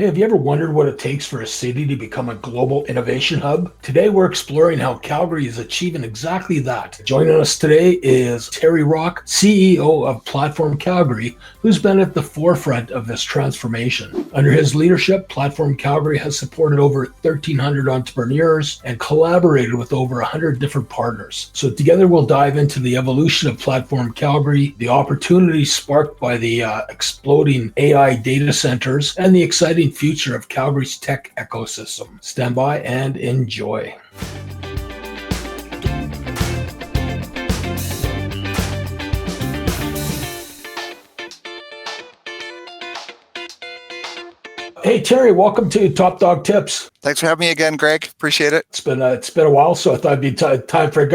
Hey, have you ever wondered what it takes for a city to become a global innovation hub? Today, we're exploring how Calgary is achieving exactly that. Joining us today is Terry Rock, CEO of Platform Calgary, who's been at the forefront of this transformation. Under his leadership, Platform Calgary has supported over 1,300 entrepreneurs and collaborated with over 100 different partners. So together, we'll dive into the evolution of Platform Calgary, the opportunities sparked by the exploding AI data centers, and the exciting future of Calgary's tech ecosystem. Stand by and enjoy. Hey Terry, welcome to Top Dog Tips. Thanks for having me again, Greg. Appreciate it. It's been a while, so I thought it'd be time for a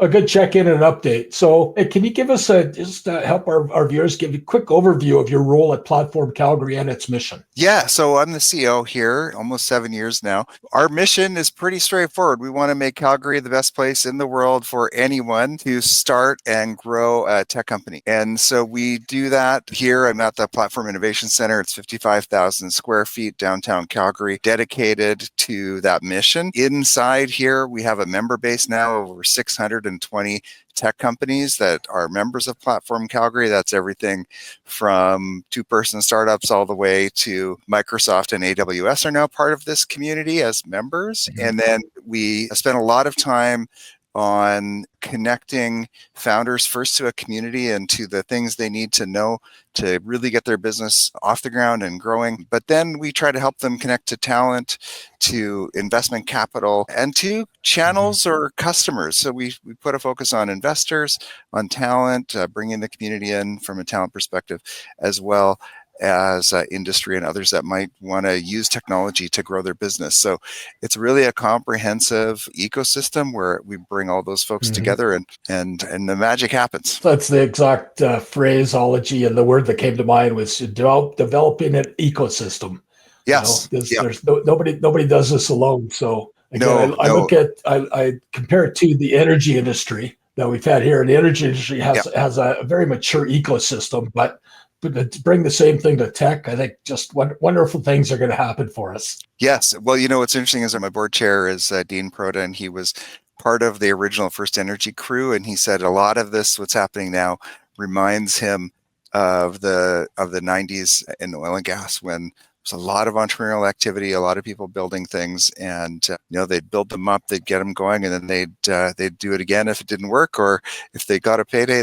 good check-in and update. So, hey, can you give us help our viewers give a quick overview of your role at Platform Calgary and its mission? Yeah, so I'm the CEO here, almost 7 years now. Our mission is pretty straightforward. We want to make Calgary the best place in the world for anyone to start and grow a tech company. And so we do that here. I'm at the Platform Innovation Center. It's 55,000 square feet downtown Calgary, dedicated to that mission. Inside here, we have a member base now of over 620 tech companies that are members of Platform Calgary. That's everything from two-person startups all the way to Microsoft and AWS are now part of this community as members. Mm-hmm. And then we spend a lot of time on connecting founders first to a community and to the things they need to know to really get their business off the ground and growing. But then we try to help them connect to talent, to investment capital, and to channels or customers. So we put a focus on investors, on talent, bringing the community in from a talent perspective, as well as industry and others that might want to use technology to grow their business. So it's really a comprehensive ecosystem where we bring all those folks together and the magic happens. That's the exact phraseology, and the word that came to mind was developing an ecosystem. Yes. There's nobody does this alone. So again, I compare it to the energy industry that we've had here. And the energy industry has a very mature ecosystem, but to bring the same thing to tech, I think just wonderful things are going to happen for us. Yes. Well, what's interesting is that my board chair is Dean Proda, and he was part of the original First Energy crew. And he said a lot of this, what's happening now, reminds him of the 90s in oil and gas, when there's a lot of entrepreneurial activity, a lot of people building things, and they'd build them up, they'd get them going, and then they'd do it again if it didn't work, or if they got a payday,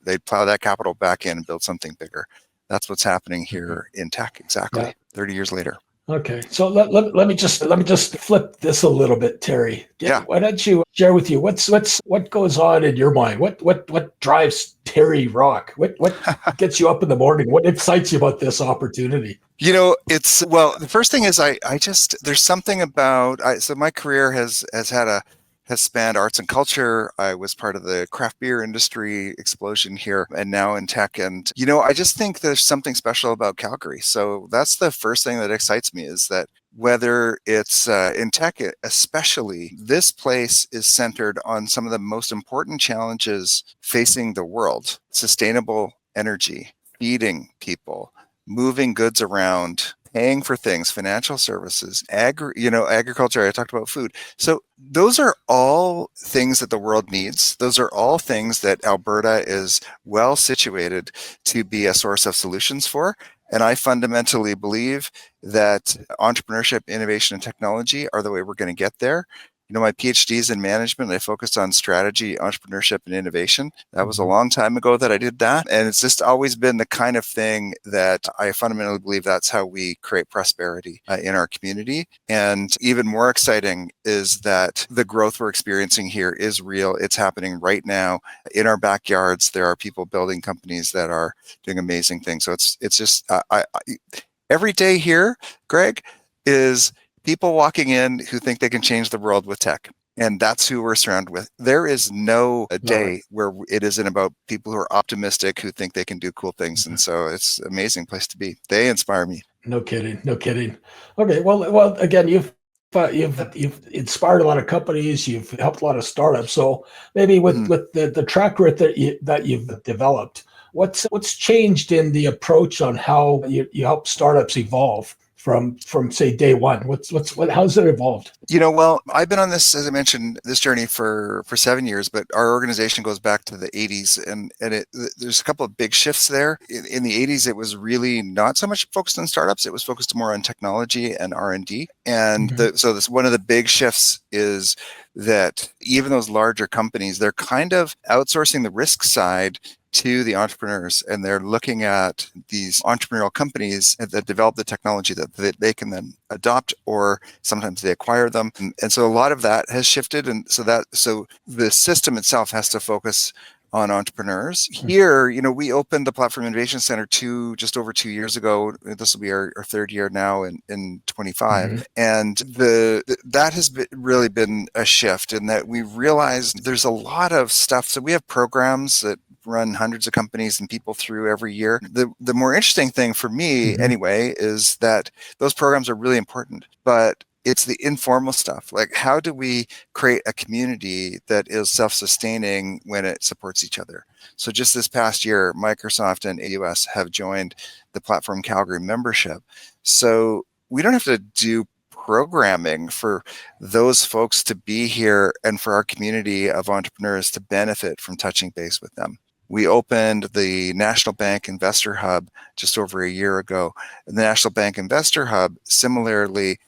they'd plow that capital back in and build something bigger. That's what's happening here in tech, exactly. 30 years later. Okay, so let me just flip this a little bit, Terry. Why don't you share with you what goes on in your mind? What drives Terry Rock? What gets you up in the morning? What excites you about this opportunity? The first thing is there's something about so my career has spanned arts and culture. I was part of the craft beer industry explosion here, and now in tech. And, I just think there's something special about Calgary. So that's the first thing that excites me, is that whether it's in tech, especially, this place is centered on some of the most important challenges facing the world: sustainable energy, feeding people, moving goods around, paying for things, financial services, agriculture. I talked about food. So those are all things that the world needs. Those are all things that Alberta is well situated to be a source of solutions for. And I fundamentally believe that entrepreneurship, innovation, and technology are the way we're going to get there. My PhD is in management. I focused on strategy, entrepreneurship, and innovation. That was a long time ago that I did that. And it's just always been the kind of thing that I fundamentally believe that's how we create prosperity in our community. And even more exciting is that the growth we're experiencing here is real. It's happening right now in our backyards. There are people building companies that are doing amazing things. So it's just every day here, Greg, is people walking in who think they can change the world with tech. And that's who we're surrounded with. There is no day where it isn't about people who are optimistic, who think they can do cool things. And so it's an amazing place to be. They inspire me. No kidding. Okay. Well, again, you've inspired a lot of companies. You've helped a lot of startups. So maybe with the track record that you've developed, what's changed in the approach on how you help startups evolve from say day one? How's it evolved? Well, I've been on this, as I mentioned, this journey for 7 years, but our organization goes back to the 80s, and there's a couple of big shifts there. In the 80s, it was really not so much focused on startups; it was focused more on technology and R&D. And so this one of the big shifts is that even those larger companies, they're kind of outsourcing the risk side to the entrepreneurs, and they're looking at these entrepreneurial companies that develop the technology that they can then adopt, or sometimes they acquire them. And so a lot of that has shifted, and so the system itself has to focus on entrepreneurs. Here, we opened the Platform Innovation Center just over 2 years ago. This will be our third year now in 25. And that has really been a shift in that we realized there's a lot of stuff. So we have programs that run hundreds of companies and people through every year. The more interesting thing for me anyway is that those programs are really important, but it's the informal stuff. Like, how do we create a community that is self-sustaining when it supports each other? So just this past year, Microsoft and AWS have joined the Platform Calgary membership. So we don't have to do programming for those folks to be here and for our community of entrepreneurs to benefit from touching base with them. We opened the National Bank Investor Hub just over a year ago. And the National Bank Investor Hub, similarly,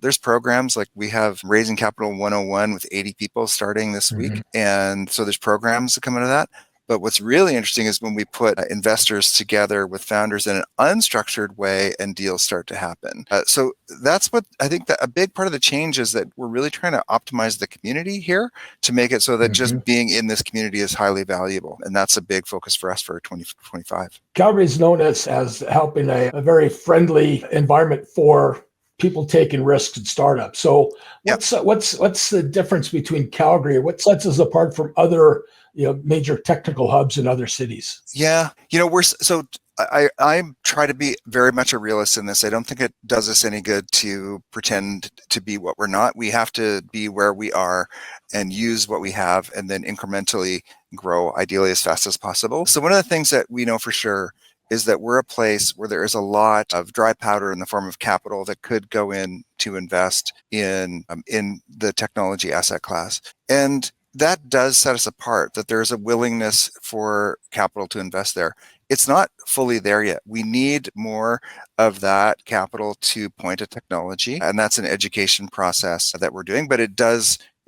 there's programs like we have Raising Capital 101 with 80 people starting this week. And so there's programs that come out of that. But what's really interesting is when we put investors together with founders in an unstructured way and deals start to happen. So that's what I think that a big part of the change is, that we're really trying to optimize the community here to make it so that just being in this community is highly valuable. And that's a big focus for us for 2025. Calgary is known as helping a very friendly environment for people taking risks and startups. So what's the difference between Calgary? What sets us apart from other major technical hubs in other cities? Yeah, I try to be very much a realist in this. I don't think it does us any good to pretend to be what we're not. We have to be where we are and use what we have, and then incrementally grow, ideally as fast as possible. So one of the things that we know for sure is that we're a place where there is a lot of dry powder in the form of capital that could go in to invest in the technology asset class. And that does set us apart, that there's a willingness for capital to invest there. It's not fully there yet. We need more of that capital to point at technology, and that's an education process that we're doing. But it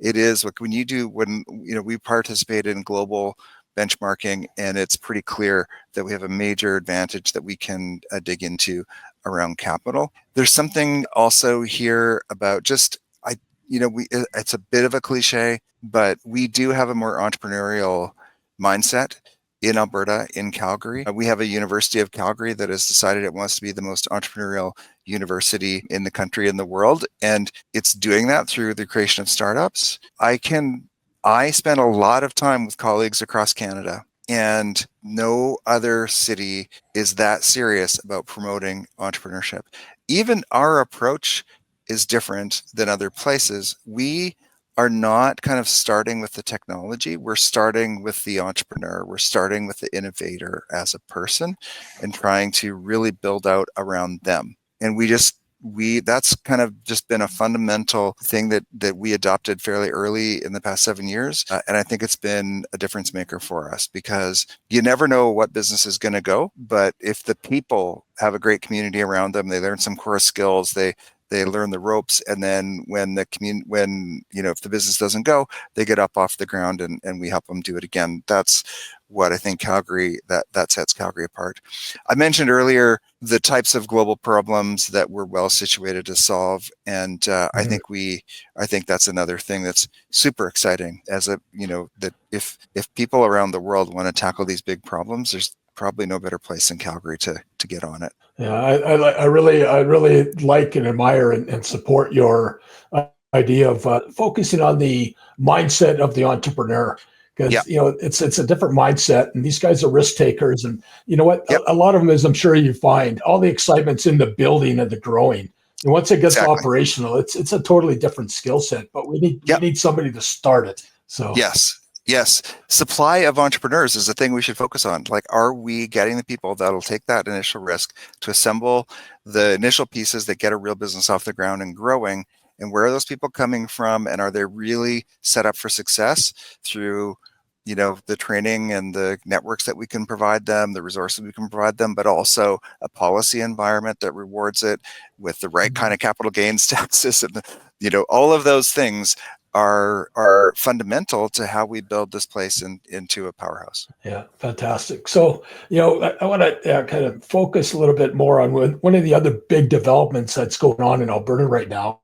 is what when we participate in global benchmarking, and it's pretty clear that we have a major advantage that we can dig into around capital. There's something also here about it's a bit of a cliche, but we do have a more entrepreneurial mindset in Alberta, in Calgary. We have a University of Calgary that has decided it wants to be the most entrepreneurial university in the country and the world, and it's doing that through the creation of startups. I spend a lot of time with colleagues across Canada, and no other city is that serious about promoting entrepreneurship. Even our approach is different than other places. We are not kind of starting with the technology. We're starting with the entrepreneur. We're starting with the innovator as a person and trying to really build out around them. And that's kind of just been a fundamental thing that we adopted fairly early in the past 7 years. And I think it's been a difference maker for us, because you never know what business is going to go. But if the people have a great community around them, they learn some core skills, they learn the ropes, and then if the business doesn't go, they get up off the ground and we help them do it again. That's what I think Calgary, that sets Calgary apart. I mentioned earlier the types of global problems that we're well situated to solve, and I think that's another thing that's super exciting. That if people around the world want to tackle these big problems, there's probably no better place than Calgary to get on it. Yeah, I really like and admire and support your idea of focusing on the mindset of the entrepreneur, because it's a different mindset, and these guys are risk takers, and you know what, a lot of them, as I'm sure you find, all the excitement's in the building and the growing, and once it gets operational, it's a totally different skill set, but we need somebody to start it. So yes. Yes, supply of entrepreneurs is the thing we should focus on. Like, are we getting the people that'll take that initial risk to assemble the initial pieces that get a real business off the ground and growing? And where are those people coming from? And are they really set up for success through, the training and the networks that we can provide them, the resources we can provide them, but also a policy environment that rewards it with the right kind of capital gains taxes and all of those things are fundamental to how we build this place into a powerhouse. Yeah, fantastic. So, I want to kind of focus a little bit more on one of the other big developments that's going on in Alberta right now,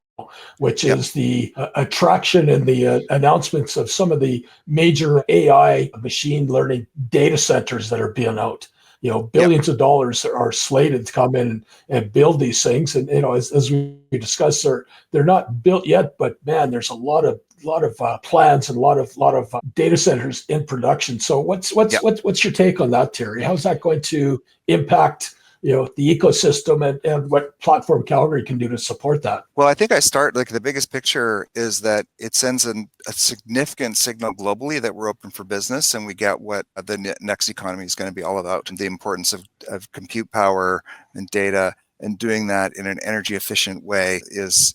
which Yep. is the attraction and the announcements of some of the major AI machine learning data centers that are being out. Yep. Billions of dollars are slated to come in and build these things. And as we discussed, they're not built yet, but man, there's a lot of plans and a lot of data centers in production. So Yep. what's your take on that, Terry? How's that going to impact the ecosystem and what Platform Calgary can do to support that? Well, I think I start like the biggest picture is that it sends a significant signal globally that we're open for business and we get what the next economy is going to be all about, and the importance of compute power and data, and doing that in an energy efficient way is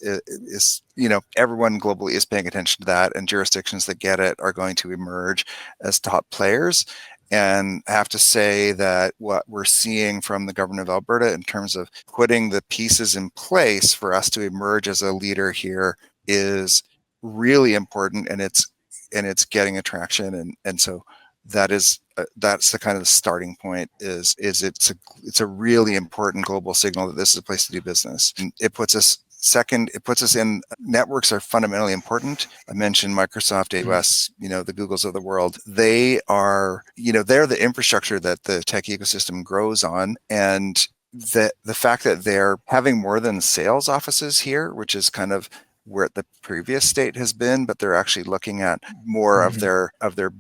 everyone globally is paying attention to that, and jurisdictions that get it are going to emerge as top players. And I have to say that what we're seeing from the government of Alberta in terms of putting the pieces in place for us to emerge as a leader here is really important, and it's getting attraction, and so that's the kind of starting point. It's a really important global signal that this is a place to do business. And it puts us in networks are fundamentally important. I mentioned Microsoft, AWS, the Googles of the world. They are, they're the infrastructure that the tech ecosystem grows on. And the fact that they're having more than sales offices here, which is kind of where the previous state has been, but they're actually looking at more of their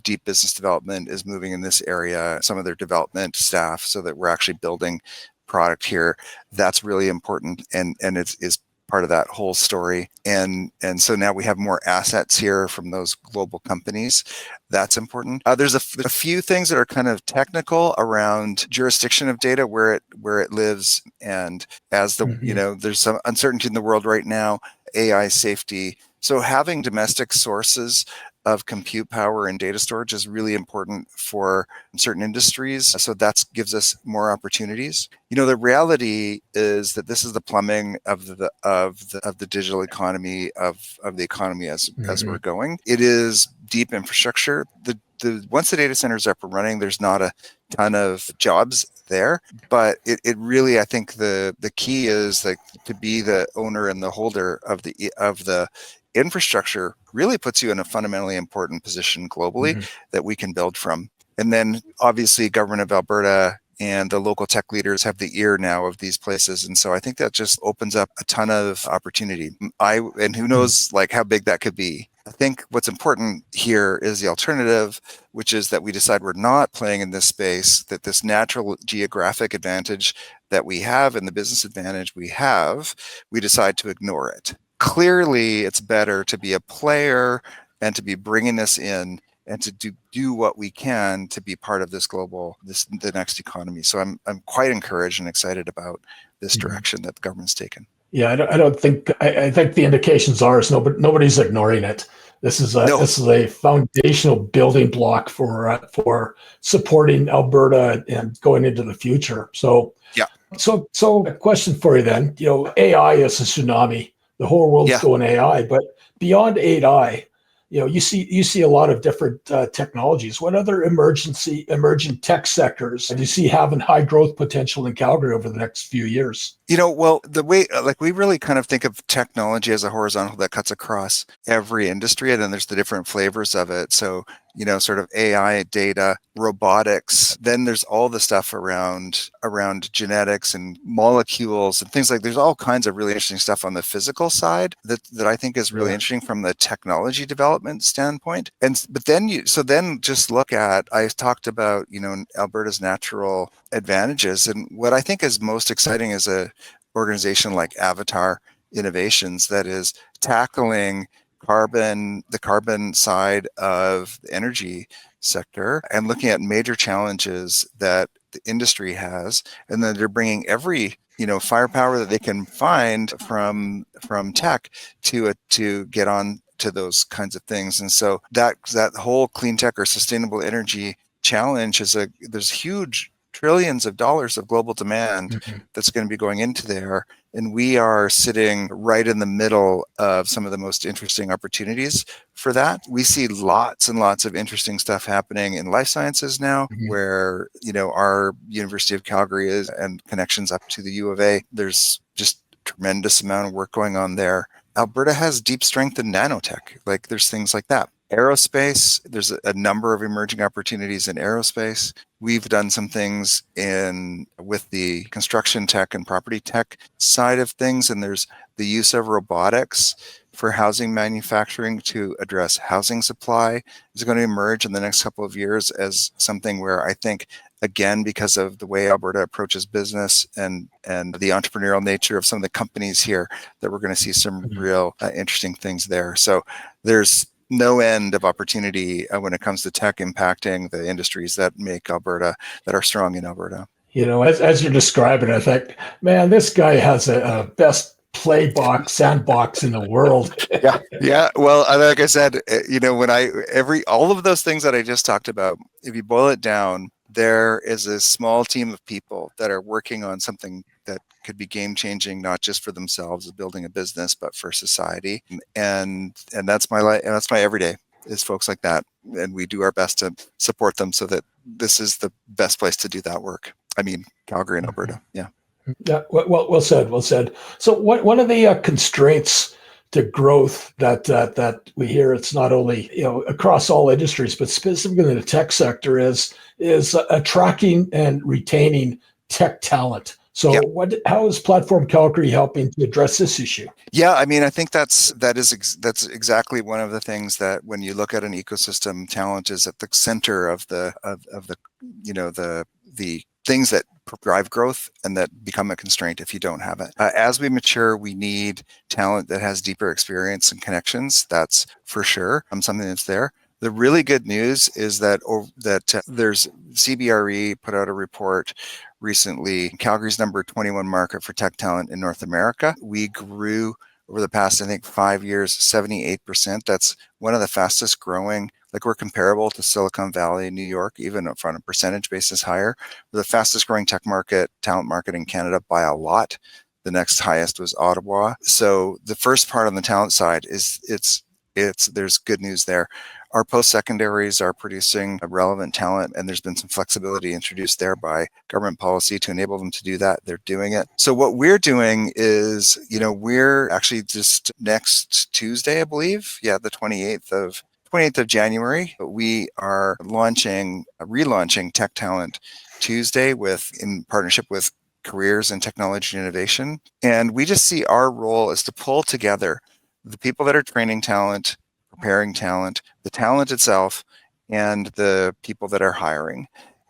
deep business development is moving in this area, some of their development staff, so that we're actually building product here. That's really important, and it is part of that whole story. And so now we have more assets here from those global companies. That's important. There's a few things that are kind of technical around jurisdiction of data, where it lives, and as there's some uncertainty in the world right now, AI safety. So having domestic sources of compute power and data storage is really important for certain industries. So that gives us more opportunities. The reality is that this is the plumbing of the digital economy, of the economy as we're going. It is deep infrastructure. Once the data center is up and running, there's not a ton of jobs there, but it really, I think the key is like to be the owner and the holder of the infrastructure really puts you in a fundamentally important position globally that we can build from. And then obviously government of Alberta and the local tech leaders have the ear now of these places. And so I think that just opens up a ton of opportunity. And who knows like how big that could be. I think what's important here is the alternative, which is that we decide we're not playing in this space, that this natural geographic advantage that we have and the business advantage we have, we decide to ignore it. Clearly, it's better to be a player and to be bringing this in and to do what we can to be part of the next economy. So I'm quite encouraged and excited about this direction that the government's taken. Yeah, I don't think I think the indications are is nobody's ignoring it. This is a foundational building block for supporting Alberta and going into the future. So yeah. So a question for you then. AI is a tsunami. The whole world's going AI, but beyond AI, you see a lot of different technologies. What other emerging tech sectors do you see having high growth potential in Calgary over the next few years? Well, the way we really kind of think of technology as a horizontal that cuts across every industry, and then there's the different flavors of it. So, sort of AI, data, robotics. Then there's all the stuff around genetics and molecules and things like. There's all kinds of really interesting stuff on the physical side that I think is really interesting from the technology development standpoint. But then just look at, I talked about Alberta's natural advantages, and what I think is most exciting is a organization like Avatar Innovations that is tackling the carbon side of the energy sector, and looking at major challenges that the industry has, and then they're bringing every firepower that they can find from tech to get on to those kinds of things. And so that whole clean tech or sustainable energy challenge there's huge trillions of dollars of global demand that's going to be going into there. And we are sitting right in the middle of some of the most interesting opportunities for that. We see lots and lots of interesting stuff happening in life sciences now, where, our University of Calgary is, and connections up to the U of A. There's just tremendous amount of work going on there. Alberta has deep strength in nanotech. Like, there's things like that. Aerospace, there's a number of emerging opportunities in aerospace. We've done some things with the construction tech and property tech side of things, and there's the use of robotics for housing manufacturing to address housing supply is going to emerge in the next couple of years as something where I think, again, because of the way Alberta approaches business and the entrepreneurial nature of some of the companies here, that we're going to see some real interesting things there. So there's no end of opportunity when it comes to tech impacting the industries that make Alberta, that are strong in Alberta. As you're describing, I think, man, this guy has a best sandbox in the world. Yeah. Well, like I said, when all of those things that I just talked about, if you boil it down, there is a small team of people that are working on something that could be game changing, not just for themselves as building a business, but for society. And that's my life, and that's my everyday, is folks like that. And we do our best to support them so that this is the best place to do that work. I mean, Calgary and Alberta. Yeah. Yeah. Well said. Well said. So one of the constraints to growth that we hear, it's not only across all industries, but specifically in the tech sector, is attracting and retaining tech talent. So how is Platform Calgary helping to address this issue? Yeah, I mean, I think that's exactly one of the things that, when you look at an ecosystem, talent is at the center of the things that drive growth and that become a constraint if you don't have it. As we mature, we need talent that has deeper experience and connections. That's for sure. Something that's there. The really good news is that there's CBRE put out a report recently, Calgary's number 21 market for tech talent in North America. We grew over the past, I think, 5 years, 78%. That's one of the fastest growing. Like, we're comparable to Silicon Valley, New York, even on a percentage basis higher. We're the fastest growing talent market in Canada by a lot. The next highest was Ottawa. So the first part on the talent side is there's good news there. Our post-secondaries are producing relevant talent, and there's been some flexibility introduced there by government policy to enable them to do that. They're doing it. So what we're doing is, we're actually just next Tuesday, I believe, the 28th of January, we are relaunching Tech Talent Tuesday in partnership with Careers in Technology and Innovation. And we just see our role is to pull together the people that are training talent, preparing talent, the talent itself, and the people that are hiring.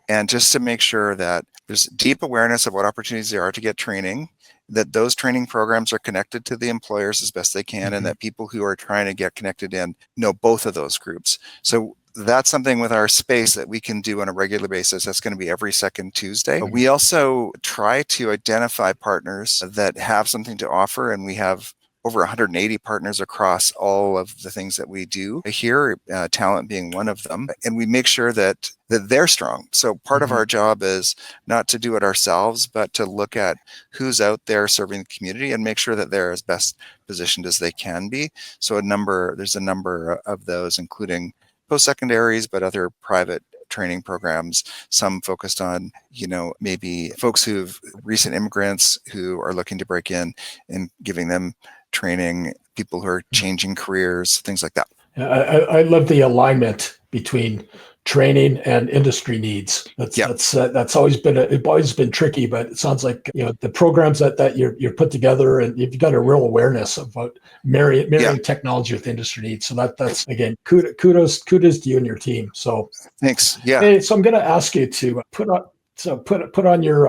And just to make sure that there's deep awareness of what opportunities there are to get training, that those training programs are connected to the employers as best they can, and that people who are trying to get connected in know both of those groups. So that's something with our space that we can do on a regular basis. That's going to be every second Tuesday. We also try to identify partners that have something to offer, and we have over 180 partners across all of the things that we do here, talent being one of them. And we make sure that they're strong. So part of our job is not to do it ourselves, but to look at who's out there serving the community and make sure that they're as best positioned as they can be. So there's a number of those, including post-secondaries, but other private training programs, some focused on, maybe folks recent immigrants who are looking to break in, and giving them training, people who are changing careers, things like that. I love the alignment between training and industry needs. That's always been tricky, but it sounds like the programs that you're put together, and you've got a real awareness about marrying technology with industry needs. So that's again, kudos to you and your team. So thanks. Yeah. Hey, so I'm going to ask you to put So put on your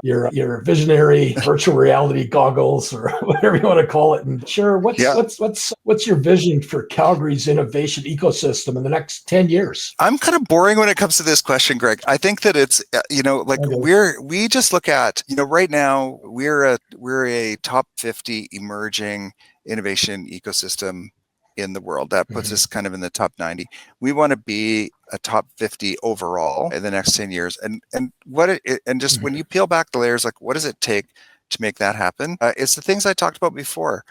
visionary virtual reality goggles or whatever you want to call it, and sure, Yeah. what's your vision for Calgary's innovation ecosystem in the next 10 years? I'm kind of boring when it comes to this question, Greg. I think that it's like Okay. we just look at right now we're a top 50 emerging innovation ecosystem in the world. That puts us kind of in the top 90. We want to be a top 50 overall in the next 10 years. And just when you peel back the layers, like what does it take to make that happen? It's the things I talked about before.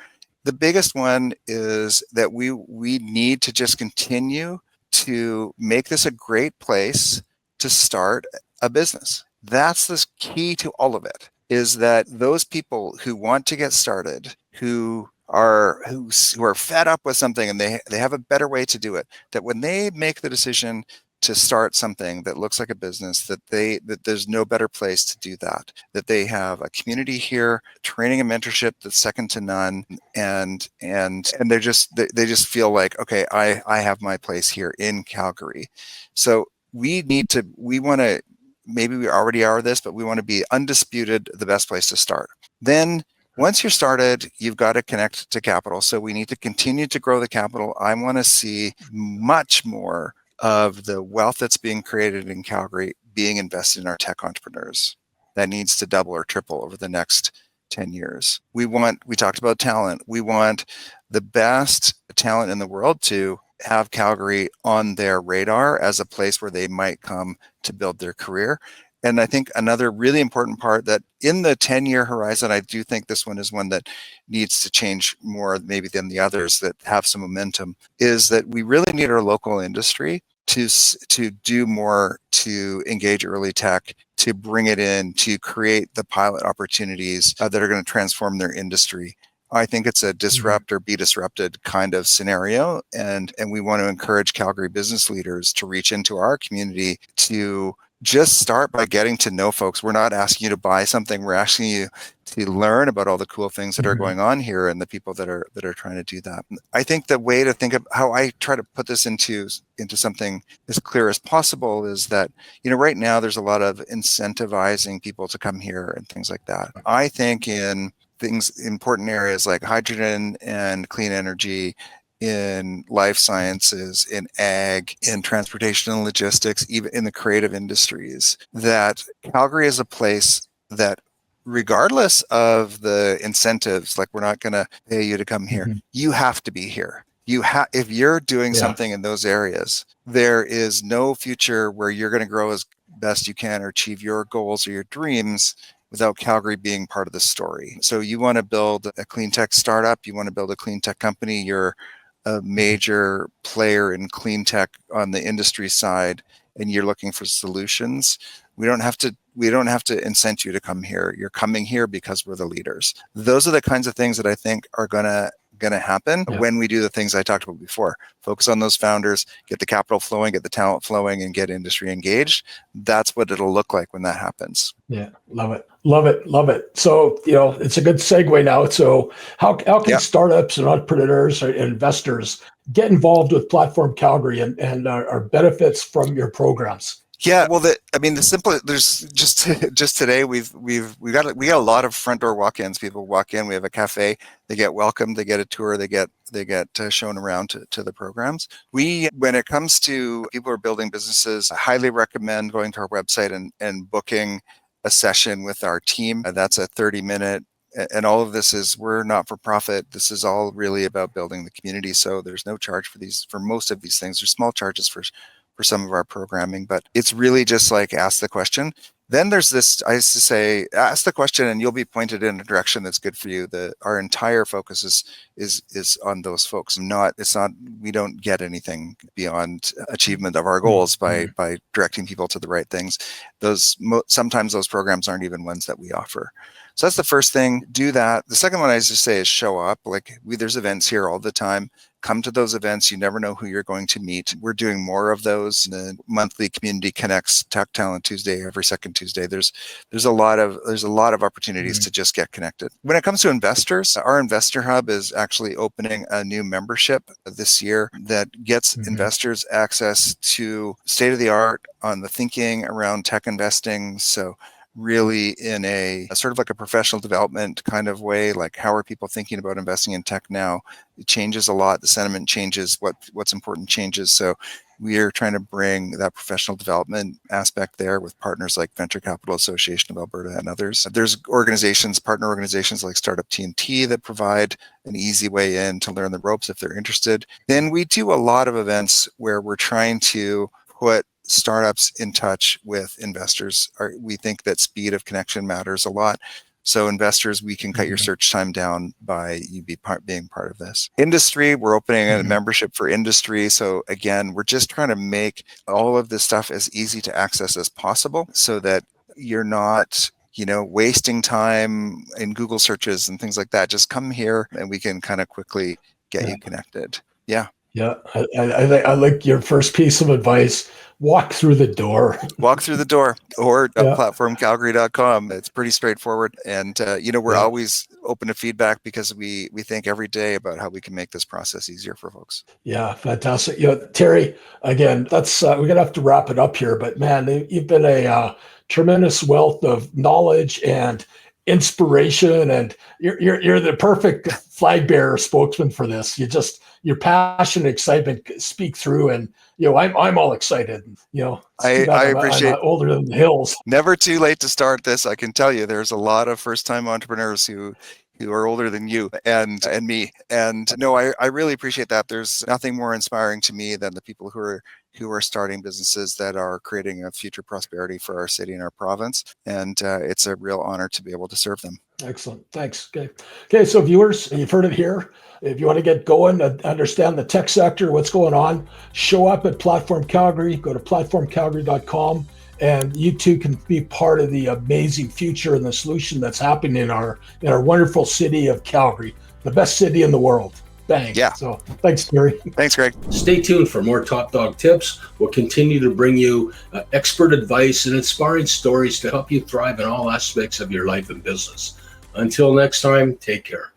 The biggest one is that we need to just continue to make this a great place to start a business. That's the key to all of it, is that those people who want to get started, who are fed up with something and they have a better way to do it, that when they make the decision to start something that looks like a business, that there's no better place to do that they have a community here, training and mentorship that's second to none, and they just feel like, okay, I have my place here in Calgary. So we want to, maybe we already are this, but we want to be undisputed the best place to start. Then once you're started, you've got to connect to capital. So we need to continue to grow the capital. I want to see much more of the wealth that's being created in Calgary being invested in our tech entrepreneurs. That needs to double or triple over the next 10 years. We talked about talent. We want the best talent in the world to have Calgary on their radar as a place where they might come to build their career. And I think another really important part, that in the 10-year horizon, I do think this one is one that needs to change more maybe than the others that have some momentum, is that we really need our local industry to do more to engage early tech, to bring it in, to create the pilot opportunities that are going to transform their industry. I think it's a disrupt or be disrupted kind of scenario. And we want to encourage Calgary business leaders to reach into our community to just start by getting to know folks. We're not asking you to buy something. We're asking you to learn about all the cool things that are going on here and the people that are trying to do that. I think the way to think of how I try to put this into something as clear as possible is that, right now there's a lot of incentivizing people to come here and things like that. I think in important areas like hydrogen and clean energy, in life sciences, in ag, in transportation and logistics, even in the creative industries, that Calgary is a place that, regardless of the incentives, like we're not going to pay you to come here, you have to be here. If you're doing something in those areas, there is no future where you're going to grow as best you can or achieve your goals or your dreams without Calgary being part of the story. So you want to build a clean tech startup, you want to build a clean tech company, you're a major player in clean tech on the industry side, and you're looking for solutions. We don't have to incent you to come here. You're coming here because we're the leaders. Those are the kinds of things that I think are gonna happen when we do the things I talked about before. Focus on those founders, get the capital flowing, get the talent flowing, and get industry engaged. That's what it'll look like when that happens. Yeah, love it. So, it's a good segue now. So how can startups and entrepreneurs or investors get involved with Platform Calgary and our benefits from your programs? Yeah, well, the simple. There's just today we got a lot of front door walk-ins. People walk in. We have a cafe. They get welcomed. They get a tour. They get shown around to the programs. When it comes to people who are building businesses, I highly recommend going to our website and booking a session with our team. That's a 30-minute. And all of this we're not for profit. This is all really about building the community. So there's no charge for most of these things. There's small charges for some of our programming, but it's really just like ask the question. Then there's this, I used to say, ask the question and you'll be pointed in a direction that's good for you. Our entire focus is on those folks. We don't get anything beyond achievement of our goals by directing people to the right things. Sometimes those programs aren't even ones that we offer. So that's the first thing. Do that. The second one I just say is show up. There's events here all the time. Come to those events. You never know who you're going to meet. We're doing more of those. The monthly Community Connects Tech Talent Tuesday, every second Tuesday. There's a lot of opportunities to just get connected. When it comes to investors, our Investor Hub is actually opening a new membership this year that gets investors access to state of the art on the thinking around tech investing. So really in a sort of like a professional development kind of way. Like, how are people thinking about investing in tech now? It changes a lot. The sentiment changes. What's important changes. So we are trying to bring that professional development aspect there with partners like Venture Capital Association of Alberta and others. There's partner organizations like Startup TNT that provide an easy way in to learn the ropes if they're interested. Then we do a lot of events where we're trying to put startups in touch with investors. We think that speed of connection matters a lot. So investors, we can cut your search time down by you being part of this. Industry, we're opening a membership for industry. So again, we're just trying to make all of this stuff as easy to access as possible so that you're not, wasting time in Google searches and things like that. Just come here and we can kind of quickly get you connected. Yeah. Yeah, I like your first piece of advice. Walk through the door. Walk through the door, or platformcalgary.com. It's pretty straightforward. And, we're always open to feedback because we think every day about how we can make this process easier for folks. Yeah, fantastic. Terry, again, that's we're going to have to wrap it up here. But man, you've been a tremendous wealth of knowledge and inspiration, and you're the perfect flag bearer spokesman for this. Your passion and excitement speak through, and I'm all excited. I appreciate. I'm older than the hills. Never too late to start this. I can tell you, there's a lot of first-time entrepreneurs who are older than you and me. And no, I really appreciate that. There's nothing more inspiring to me than the people who are starting businesses that are creating a future prosperity for our city and our province. And it's a real honor to be able to serve them. Excellent. Thanks. Okay. So viewers, you've heard it here. If you want to get going, understand the tech sector, what's going on, show up at Platform Calgary, go to platformcalgary.com, and you too can be part of the amazing future and the solution that's happening in our wonderful city of Calgary, the best city in the world. Bang. Yeah. So thanks, Gary. Thanks, Greg. Stay tuned for more Top Dog tips. We'll continue to bring you expert advice and inspiring stories to help you thrive in all aspects of your life and business. Until next time, take care.